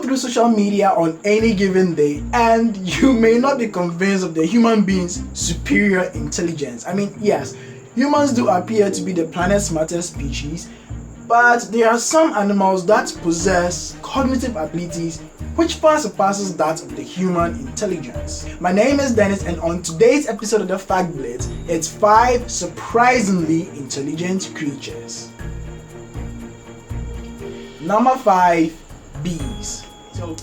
through social media on any given day and you may not be convinced of the human being's superior intelligence. I mean, yes, humans do appear to be the planet's smartest species, but there are some animals that possess cognitive abilities which far surpasses that of the human intelligence. My name is Dennis, and on today's episode of the Fact Blitz, it's 5 surprisingly intelligent creatures. Number 5, bees. So,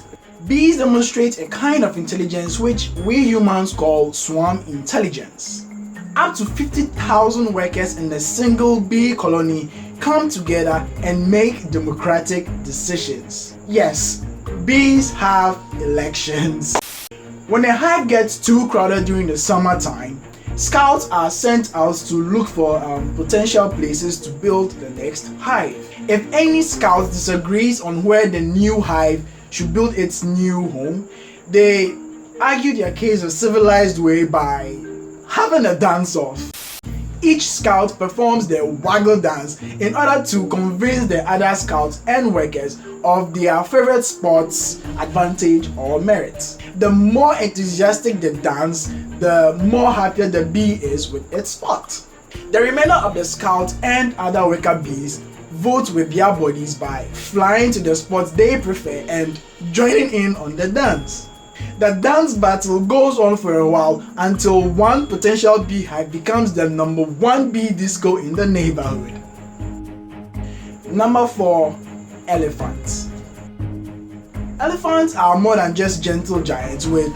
bees demonstrate a kind of intelligence which we humans call swarm intelligence. Up to 50,000 workers in a single bee colony come together and make democratic decisions. Yes, bees have elections. When a hive gets too crowded during the summertime, scouts are sent out to look for potential places to build the next hive. If any scout disagrees on where the new hive should build its new home, they argue their case a civilized way by having a dance-off. Each scout performs their waggle dance in order to convince the other scouts and workers of their favorite sport's advantage or merit. The more enthusiastic the dance, the more happier the bee is with its spot. The remainder of the scouts and other worker bees vote with their bodies by flying to the spots they prefer and joining in on the dance. The dance battle goes on for a while until one potential beehive becomes the number 1 bee disco in the neighborhood. Number 4, elephants. Elephants are more than just gentle giants with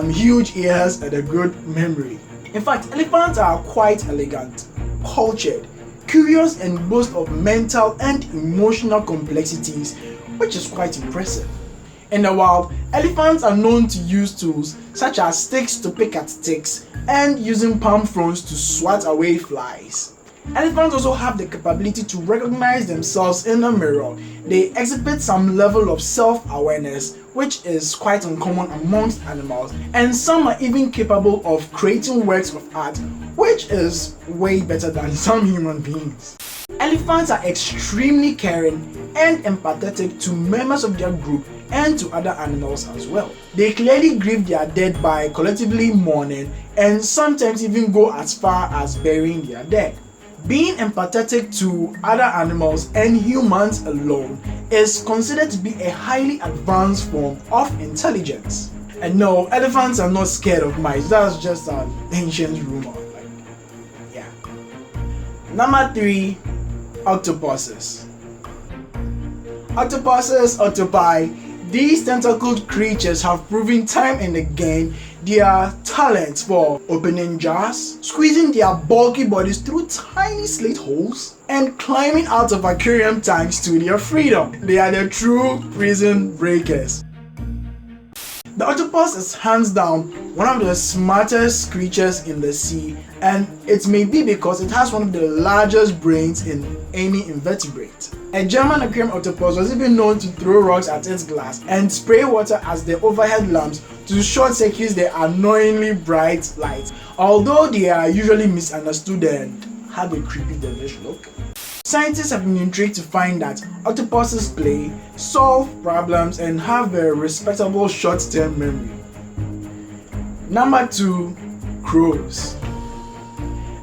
huge ears and a good memory. In fact, elephants are quite elegant, cultured, curious, and boast of mental and emotional complexities, which is quite impressive. In the wild, elephants are known to use tools such as sticks to pick at ticks and using palm fronds to swat away flies. Elephants also have the capability to recognize themselves in a mirror. They exhibit some level of self-awareness, which is quite uncommon amongst animals, and some are even capable of creating works of art, which is way better than some human beings. Elephants are extremely caring and empathetic to members of their group and to other animals as well. They clearly grieve their dead by collectively mourning and sometimes even go as far as burying their dead. Being empathetic to other animals and humans alone is considered to be a highly advanced form of intelligence. And no, elephants are not scared of mice. That's just an ancient rumor. Number 3, octopuses. Octopuses, Addo-Teye, these tentacled creatures have proven time and again their talent for opening jars, squeezing their bulky bodies through tiny slit holes, and climbing out of aquarium tanks to their freedom. They are the true prison breakers. The octopus is hands down one of the smartest creatures in the sea, and it may be because it has one of the largest brains in any invertebrate. A German aquarium octopus was even known to throw rocks at its glass and spray water as the overhead lamps to short-circuit the annoyingly bright lights, although they are usually misunderstood and have a creepy devilish look. Scientists have been intrigued to find that octopuses play, solve problems, and have a respectable short-term memory. Number 2, crows.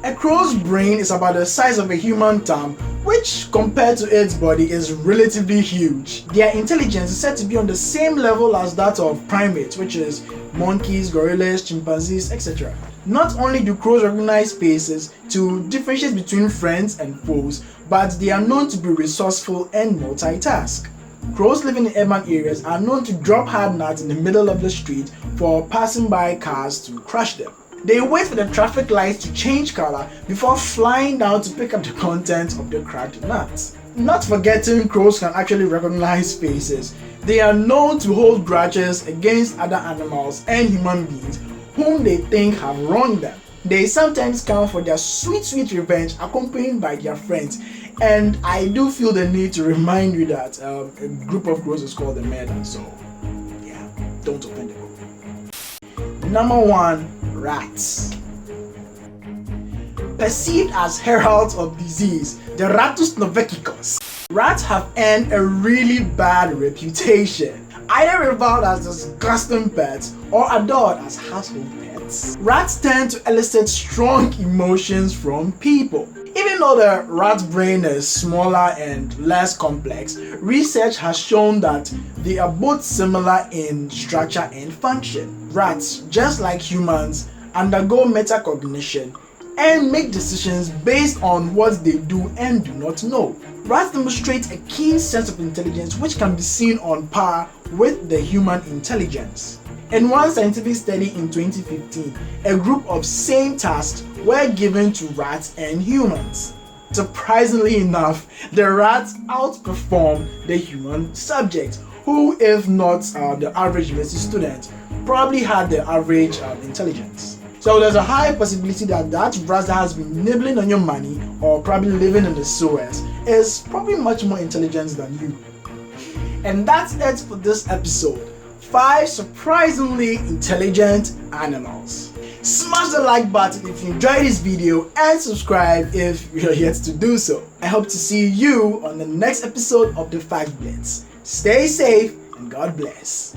A crow's brain is about the size of a human thumb, which compared to its body is relatively huge. Their intelligence is said to be on the same level as that of primates, which is monkeys, gorillas, chimpanzees, etc. Not only do crows recognize faces to differentiate between friends and foes, but they are known to be resourceful and multitask. Crows living in urban areas are known to drop hard nuts in the middle of the street for passing by cars to crush them. They wait for the traffic lights to change color before flying down to pick up the contents of the cracked nuts. Not forgetting, crows can actually recognize faces. They are known to hold grudges against other animals and human beings whom they think have wronged them. They sometimes come for their sweet revenge accompanied by their friends, and I do feel the need to remind you that a group of crows is called a murder, so yeah, don't offend the group. Number 1, rats. Perceived as heralds of disease, the Ratus novecicus. Rats have earned a really bad reputation. either reviled as disgusting pets or adored as household pets. Rats tend to elicit strong emotions from people. Even though the rat brain is smaller and less complex, research has shown that they are both similar in structure and function. Rats, just like humans, undergo metacognition and make decisions based on what they do and do not know. Rats demonstrate a keen sense of intelligence which can be seen on par with the human intelligence. In one scientific study in 2015, a group of same tasks were given to rats and humans. Surprisingly enough, the rats outperformed the human subject, who, if not the average university student, probably had the average intelligence. So there's a high possibility that that rat that has been nibbling on your money or probably living in the sewers is probably much more intelligent than you. And that's it for this episode. 5 surprisingly intelligent animals. Smash the like button if you enjoyed this video and subscribe if you're yet to do so. I hope to see you on the next episode of the Fact Blitz. Stay safe and God bless.